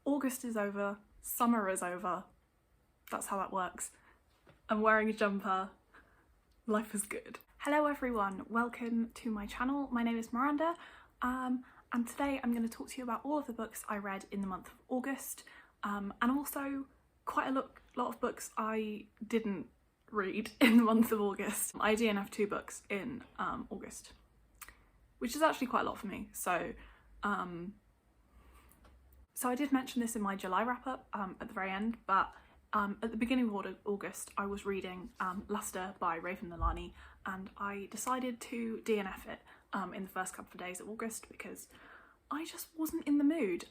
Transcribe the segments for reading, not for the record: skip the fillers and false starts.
August is over, summer is over. That's how that works. I'm wearing a jumper. Life is good. Hello everyone, welcome to my channel. My name is Miranda, and today I'm going to talk to you about all of the books I read in the month of August, and also quite a lot of books I didn't read in the month of August. I DNF'd 2 books in August, which is actually quite a lot for me. So I did mention this in my July wrap-up at the very end, but at the beginning of August I was reading Luster by Leilani, and I decided to DNF it in the first couple of days of August because I just wasn't in the mood.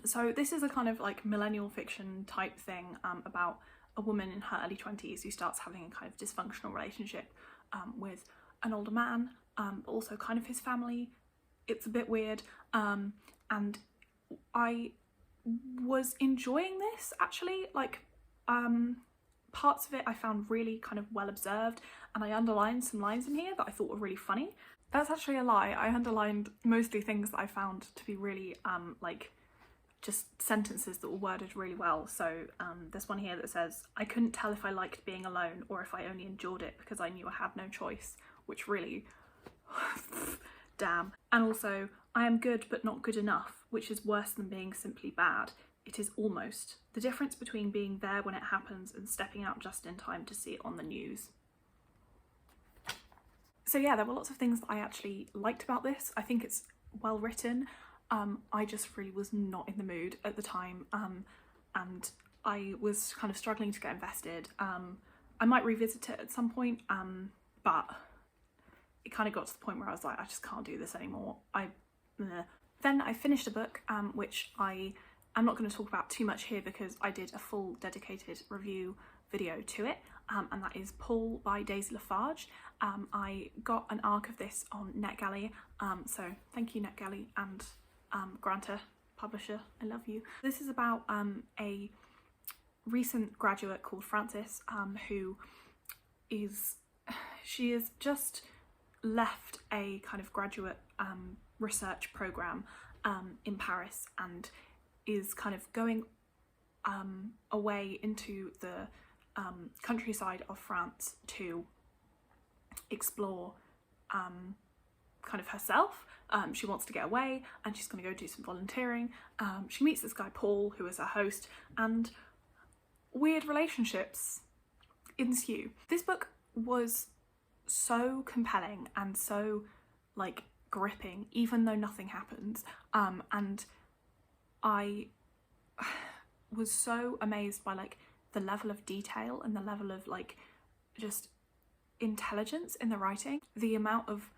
So this is a kind of like millennial fiction type thing about a woman in her early 20s who starts having a kind of dysfunctional relationship with an older man, but also kind of his family. It's a bit weird, and I was enjoying this actually. Like parts of it I found really kind of well observed, and I underlined some lines in here that I thought were really funny. That's actually a lie. I underlined mostly things that I found to be really like just sentences that were worded really well. So there's one here that says, "I couldn't tell if I liked being alone or if I only endured it because I knew I had no choice," which really damn. And also, "I am good but not good enough, which is worse than being simply bad. It is almost the difference between being there when it happens and stepping out just in time to see it on the news." So yeah, there were lots of things that I actually liked about this. I think it's well written. I just really was not in the mood at the time, and I was kind of struggling to get invested. I might revisit it at some point, but it kind of got to the point where I was like, I just can't do this anymore. Then I finished a book, which I'm not going to talk about too much here because I did a full dedicated review video to it, and that is Paul by Daisy Lafarge. I got an arc of this on NetGalley, so thank you NetGalley and Granta publisher, I love you. This is about a recent graduate called Frances, who is just left a kind of graduate research program in Paris and is kind of going away into the countryside of France to explore kind of herself. She wants to get away and she's going to go do some volunteering. She meets this guy Paul, who is her host, and weird relationships ensue. This book was so compelling and so like gripping, even though nothing happens, and I was so amazed by like the level of detail and the level of like just intelligence in the writing. The amount of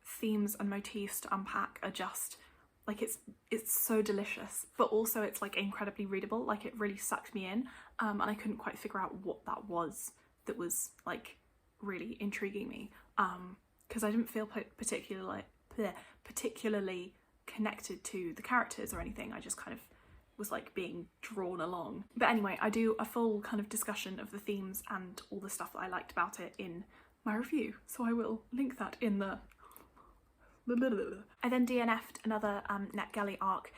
themes and motifs to unpack are just like, it's so delicious, but also it's like incredibly readable. Like it really sucked me in, and I couldn't quite figure out what that was like really intriguing me, because I didn't feel particularly connected to the characters or anything. I just kind of was like being drawn along. But anyway, I do a full kind of discussion of the themes and all the stuff that I liked about it in my review, so I will link that in the... I then DNF'd another NetGalley arc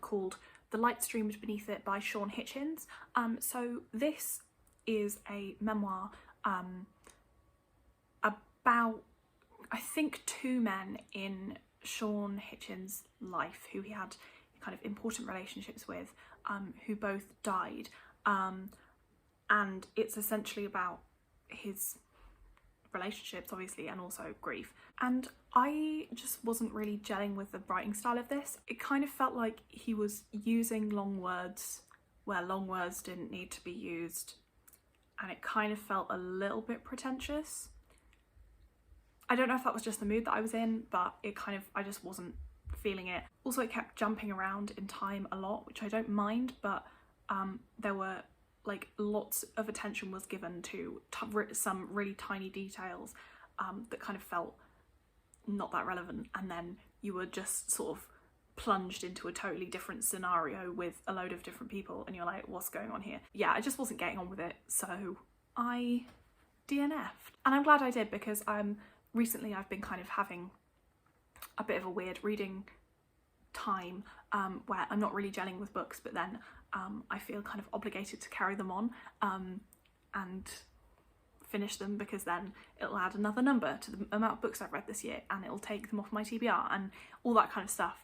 called The Light Streamed Beneath It by Shawn Hitchins. So this is a memoir about, I think, 2 men in Shawn Hitchins' life who he had kind of important relationships with, who both died, and it's essentially about his relationships obviously and also grief. And I just wasn't really gelling with the writing style of this. It kind of felt like he was using long words where long words didn't need to be used, and it kind of felt a little bit pretentious. I don't know if that was just the mood that I was in, but I just wasn't feeling it. Also, it kept jumping around in time a lot, which I don't mind, but there were like lots of attention was given to some really tiny details that kind of felt not that relevant, and then you were just sort of plunged into a totally different scenario with a load of different people and you're like, what's going on here? Yeah, I just wasn't getting on with it, so I DNF'd. And I'm glad I did, because recently I've been kind of having a bit of a weird reading time where I'm not really gelling with books, but then I feel kind of obligated to carry them on and finish them, because then it'll add another number to the amount of books I've read this year, and it'll take them off my TBR and all that kind of stuff,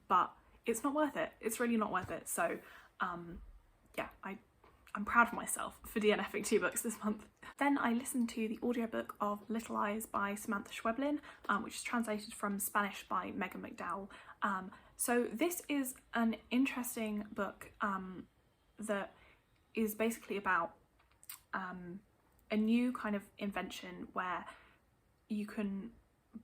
but it's not worth it. It's really not worth it. So yeah, I'm proud of myself for DNFing 2 books this month. Then I listened to the audiobook of Little Eyes by Samantha Schweblin, which is translated from Spanish by Megan McDowell. So this is an interesting book that is basically about a new kind of invention where you can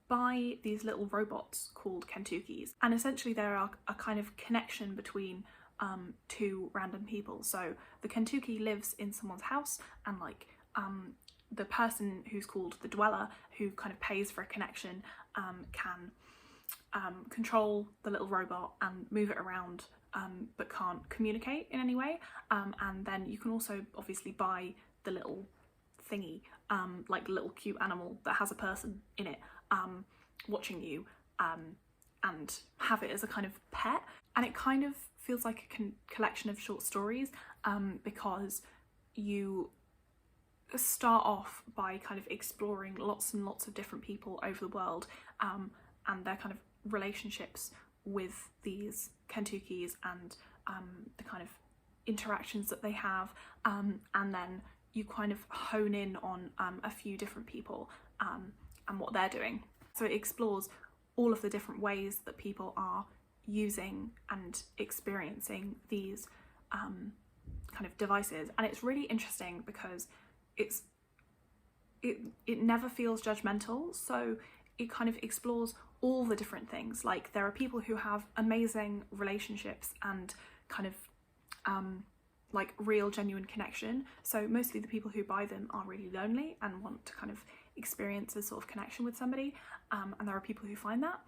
buy these little robots called Kentuckys, and essentially they're a kind of connection between two random people. So the Kentucky lives in someone's house, and like the person who's called the dweller, who kind of pays for a connection, can control the little robot and move it around, but can't communicate in any way. And then you can also obviously buy the little thingy, like the little cute animal that has a person in it, watching you, and have it as a kind of pet. And it kind of feels like a collection of short stories, because you start off by kind of exploring lots and lots of different people over the world, and their kind of relationships with these Kentuckys, and the kind of interactions that they have, and then you kind of hone in on a few different people and what they're doing. So it explores all of the different ways that people are using and experiencing these kind of devices, and it's really interesting because it never feels judgmental. So it kind of explores all the different things. Like, there are people who have amazing relationships and kind of like real genuine connection. So mostly the people who buy them are really lonely and want to kind of experience a sort of connection with somebody, and there are people who find that,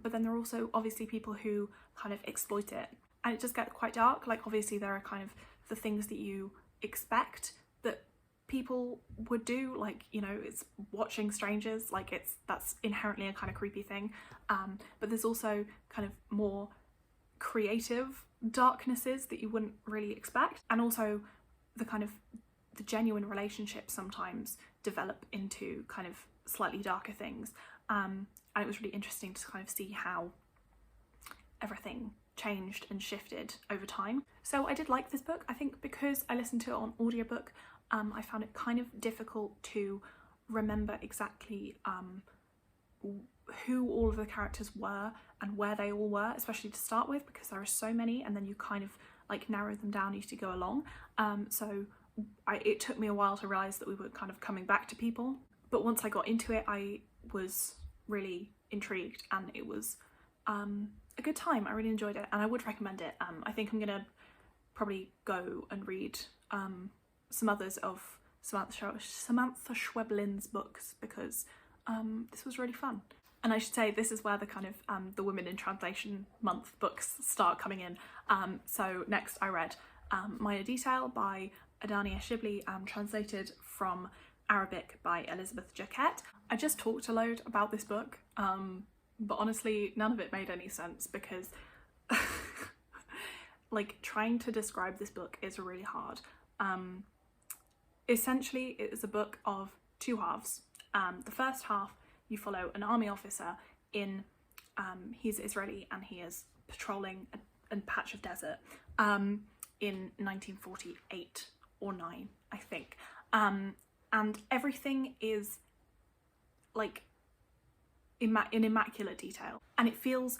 but then there are also obviously people who kind of exploit it, and it just gets quite dark. Like, obviously there are kind of the things that you expect that people would do, like, you know, it's watching strangers, like that's inherently a kind of creepy thing, but there's also kind of more creative darknesses that you wouldn't really expect, and also the kind of the genuine relationships sometimes develop into kind of slightly darker things, and it was really interesting to kind of see how everything changed and shifted over time. So I did like this book. I think because I listened to it on audiobook, I found it kind of difficult to remember exactly who all of the characters were and where they all were, especially to start with, because there are so many, and then you kind of like narrow them down as you go along. So it took me a while to realise that we were kind of coming back to people, but once I got into it, I was really intrigued, and it was a good time. I really enjoyed it, and I would recommend it. I think I'm gonna probably go and read some others of Samantha Schweblin's books, because this was really fun. And I should say, this is where the kind of the Women in Translation Month books start coming in. So next I read Minor Detail by Adania Shibli, translated from Arabic by Elizabeth Jacquette. I just talked a load about this book, but honestly none of it made any sense, because like, trying to describe this book is really hard. Essentially it is a book of two halves. The first half, you follow an army officer in, he's Israeli, and he is patrolling a patch of desert in 1948 or 9, I think. And everything is like in immaculate detail, and it feels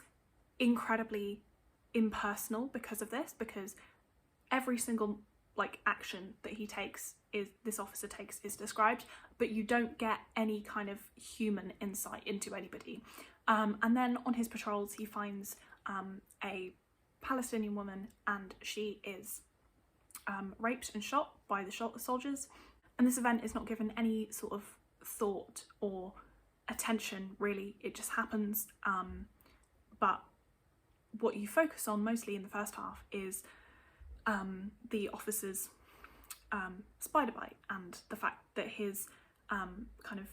incredibly impersonal because of this, because every single like action that he takes, this officer takes, is described, but you don't get any kind of human insight into anybody. And then on his patrols he finds a Palestinian woman, and she is raped and shot by the soldiers, and this event is not given any sort of thought or attention really, it just happens. But what you focus on mostly in the first half is the officer's spider bite, and the fact that his kind of,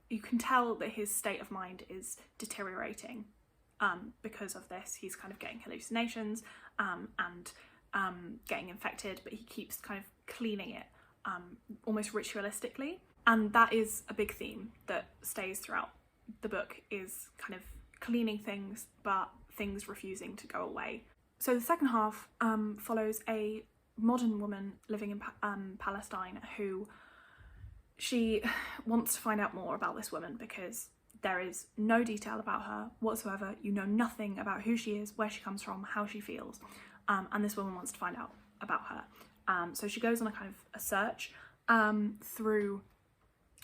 you can tell that his state of mind is deteriorating because of this. He's kind of getting hallucinations and getting infected, but he keeps kind of cleaning it almost ritualistically. And that is a big theme that stays throughout the book, is kind of cleaning things, but things refusing to go away. So the second half follows a modern woman living in Palestine who she wants to find out more about this woman because there is no detail about her whatsoever. You know nothing about who she is, where she comes from, how she feels, and this woman wants to find out about her. So she goes on a kind of a search through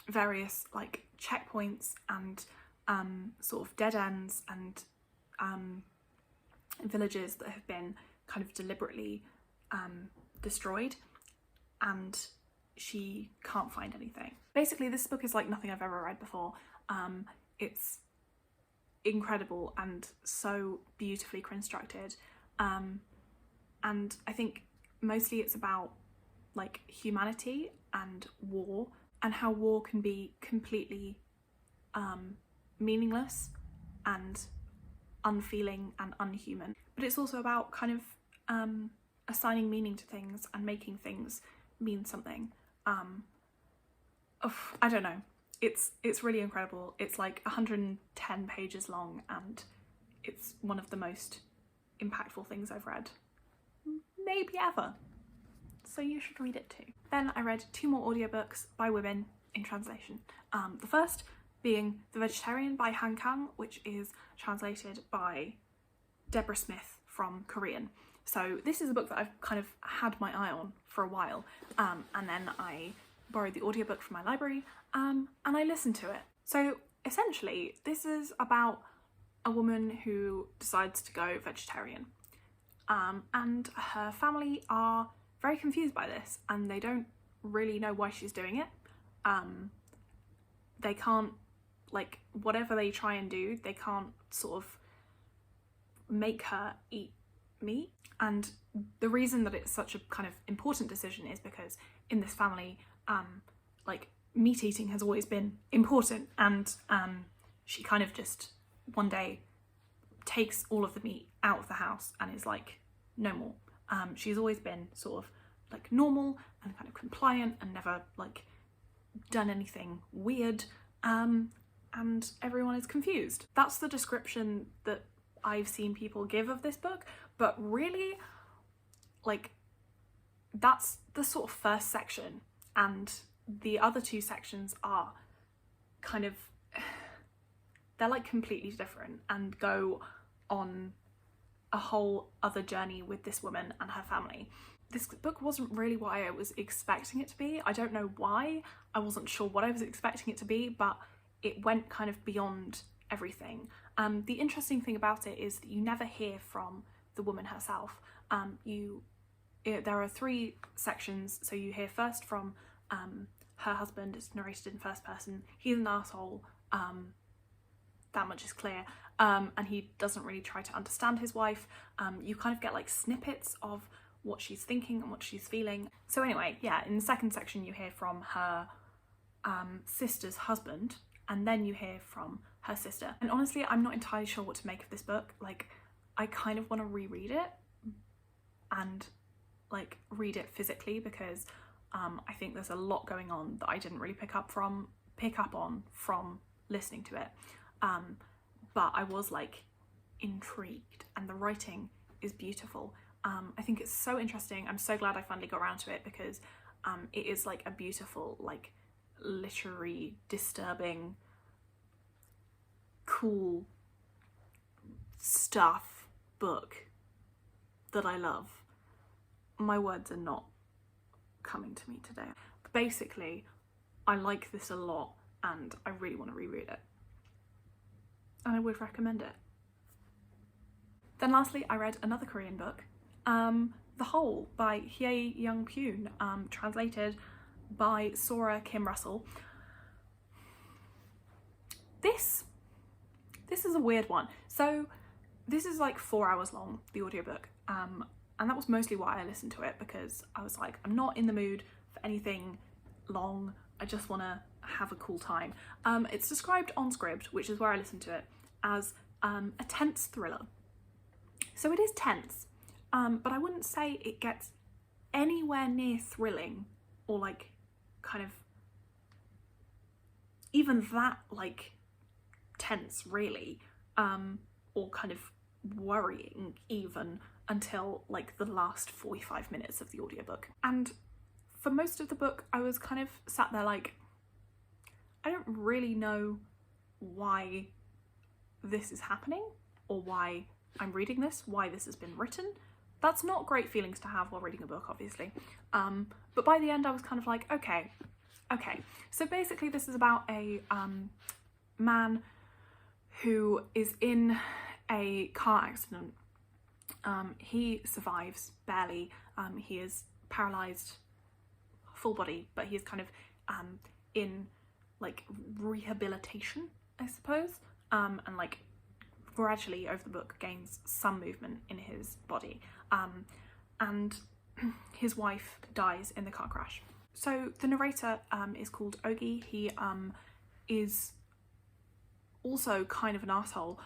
various like checkpoints and sort of dead ends and villages that have been kind of deliberately destroyed, and she can't find anything. Basically, this book is like nothing I've ever read before. It's incredible and so beautifully constructed, and I think mostly it's about like humanity and war, and how war can be completely meaningless and unfeeling and unhuman. But it's also about kind of assigning meaning to things and making things mean something. I don't know. It's really incredible. It's like 110 pages long, and it's one of the most impactful things I've read maybe ever. So you should read it too. Then I read 2 more audiobooks by women in translation. The first being The Vegetarian by Han Kang, which is translated by Deborah Smith from Korean. So this is a book that I've kind of had my eye on for a while, and then I borrowed the audiobook from my library and I listened to it. So essentially this is about a woman who decides to go vegetarian, and her family are very confused by this and they don't really know why she's doing it. They can't, like, whatever they try and do, they can't sort of make her eat meat. And the reason that it's such a kind of important decision is because in this family, like, meat eating has always been important, and she kind of just one day takes all of the meat out of the house and is like, no more. She's always been sort of like normal and kind of compliant and never like done anything weird, and everyone is confused. That's the description that I've seen people give of this book, but really, like, that's the sort of first section, and the other 2 sections are kind of, they're like completely different and go on a whole other journey with this woman and her family. This book wasn't really what I was expecting it to be. I don't know why. I wasn't sure what I was expecting it to be, but it went kind of beyond everything. The interesting thing about it is that you never hear from the woman herself. There are 3 sections, so you hear first from her husband. It's narrated in first person. He's an asshole, that much is clear, and he doesn't really try to understand his wife. You kind of get like snippets of what she's thinking and what she's feeling. So anyway, yeah, in the second section you hear from her sister's husband, and then you hear from her sister. And honestly, I'm not entirely sure what to make of this book. Like, I kind of want to reread it and like read it physically, because I think there's a lot going on that I didn't really pick up on from listening to it. But I was like intrigued, and the writing is beautiful. I think it's so interesting. I'm so glad I finally got around to it, because it is like a beautiful, like, literary, disturbing, cool stuff book that I love. My words are not coming to me today. But basically, I like this a lot and I really want to reread it. And I would recommend it. Then lastly, I read another Korean book, The Hole by Hye-Young Pyun, translated by Sora Kim-Russell. This is a weird one. So this is like 4 hours long, the audiobook, and that was mostly why I listened to it, because I was like, I'm not in the mood for anything long. I just want to have a cool time. It's described on Scribd, which is where I listened to it, as a tense thriller. So it is tense, but I wouldn't say it gets anywhere near thrilling or like kind of even that like tense really, or kind of worrying even, until like the last 45 minutes of the audiobook. And for most of the book I was kind of sat there like, I don't really know why this is happening or why I'm reading this, why this has been written. That's not great feelings to have while reading a book, obviously. But by the end I was kind of like, okay. So basically this is about a man who is in a car accident. He survives barely. He is paralysed full body, but he is kind of in like rehabilitation, I suppose, and like gradually over the book gains some movement in his body, and his wife dies in the car crash. So the narrator is called Ogi. He is also kind of an asshole,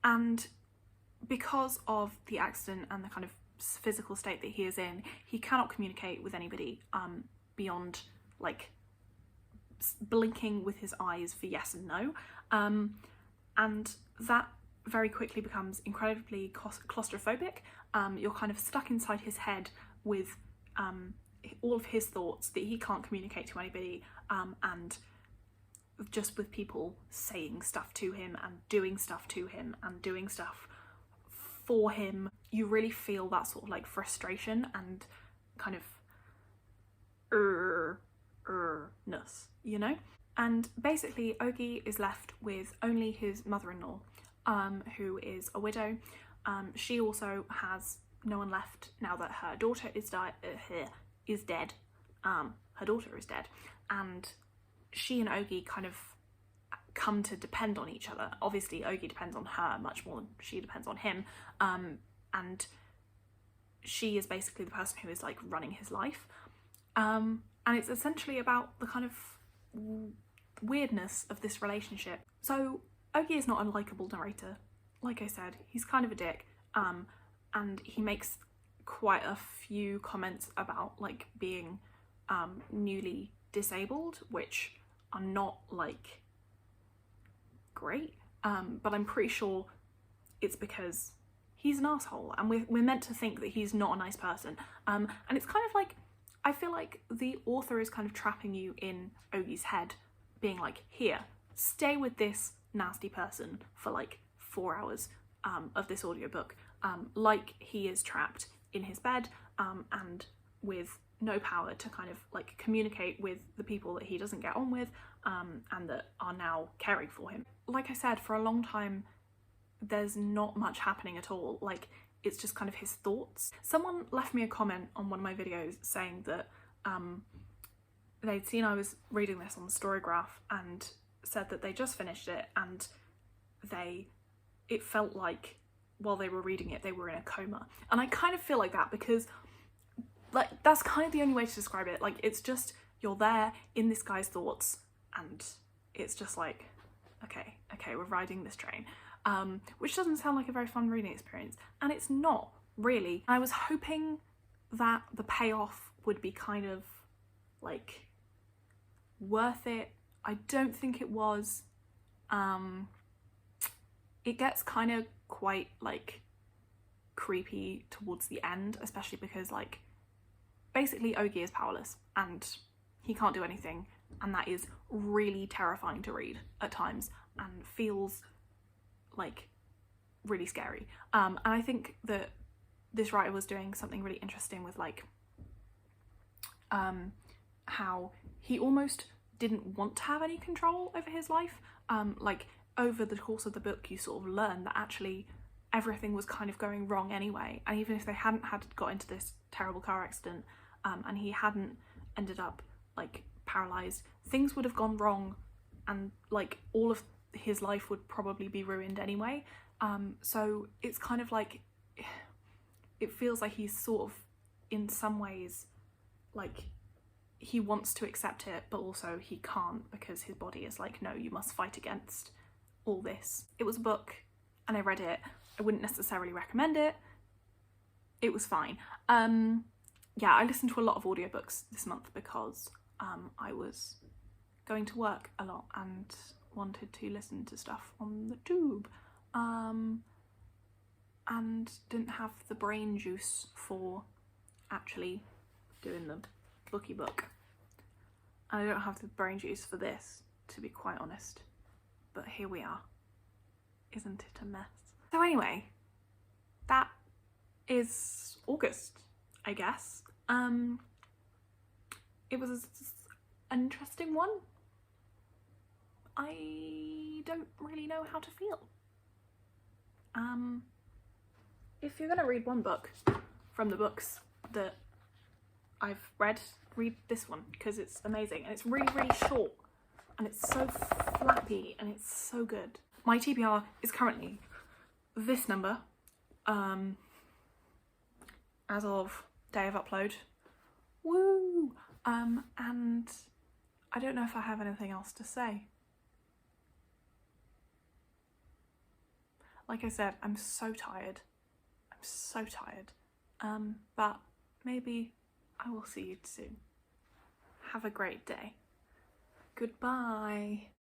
and because of the accident and the kind of physical state that he is in, he cannot communicate with anybody beyond like blinking with his eyes for yes and no, and that very quickly becomes incredibly claustrophobic. You're kind of stuck inside his head with all of his thoughts that he can't communicate to anybody, and just with people saying stuff to him and doing stuff to him and doing stuff for him. You really feel that sort of like frustration and kind of ness, you know? And basically Ogi is left with only his mother-in-law, who is a widow. She also has no one left now that her daughter is dead. Her daughter is dead, and she and Ogi kind of come to depend on each other. Obviously Ogi depends on her much more than she depends on him, and she is basically the person who is like running his life, and it's essentially about the kind of weirdness of this relationship. So Ogi is not a likeable narrator. Like I said, he's kind of a dick, and he makes quite a few comments about like being newly disabled, which are not like great, but I'm pretty sure it's because he's an asshole, and we're meant to think that he's not a nice person, and it's kind of like, I feel like the author is kind of trapping you in Ogi's head, being like, here, stay with this nasty person for like 4 hours of this audiobook, like he is trapped in his bed, and with no power to kind of like communicate with the people that he doesn't get on with, and that are now caring for him. Like I said, for a long time there's not much happening at all. Like, it's just kind of his thoughts. Someone left me a comment on one of my videos saying that they'd seen I was reading this on the Storygraph and said that they just finished it, and it felt like while they were reading it they were in a coma. And I kind of feel like that, because like that's kind of the only way to describe it. Like, it's just, you're there in this guy's thoughts and it's just like, okay, we're riding this train, which doesn't sound like a very fun reading experience, and it's not really. I was hoping that the payoff would be kind of like worth it. I don't think it was. It gets kind of quite like creepy towards the end, especially because like basically Ogi is powerless and he can't do anything, and that is really terrifying to read at times and feels like really scary. And I think that this writer was doing something really interesting with like how he almost didn't want to have any control over his life. Like, over the course of the book you sort of learn that actually everything was kind of going wrong anyway, and even if they hadn't got into this terrible car accident, and he hadn't ended up like paralysed, things would have gone wrong, and like all of his life would probably be ruined anyway. So it's kind of like, it feels like he's sort of in some ways like he wants to accept it, but also he can't, because his body is like, no, you must fight against all this. It was a book and I read it. I wouldn't necessarily recommend it. It was fine. Yeah, I listened to a lot of audiobooks this month because I was going to work a lot and wanted to listen to stuff on the tube, and didn't have the brain juice for actually doing the booky book. And I don't have the brain juice for this, to be quite honest. But here we are. Isn't it a mess? So anyway, that is August, I guess. It was an interesting one. I don't really know how to feel. If you're gonna read one book from the books that I've read, read this one because it's amazing and it's really, really short and it's so flappy and it's so good. My TBR is currently this number, as of day of upload. Woo! And I don't know if I have anything else to say. Like I said, I'm so tired. I'm so tired. But maybe I will see you soon. Have a great day. Goodbye.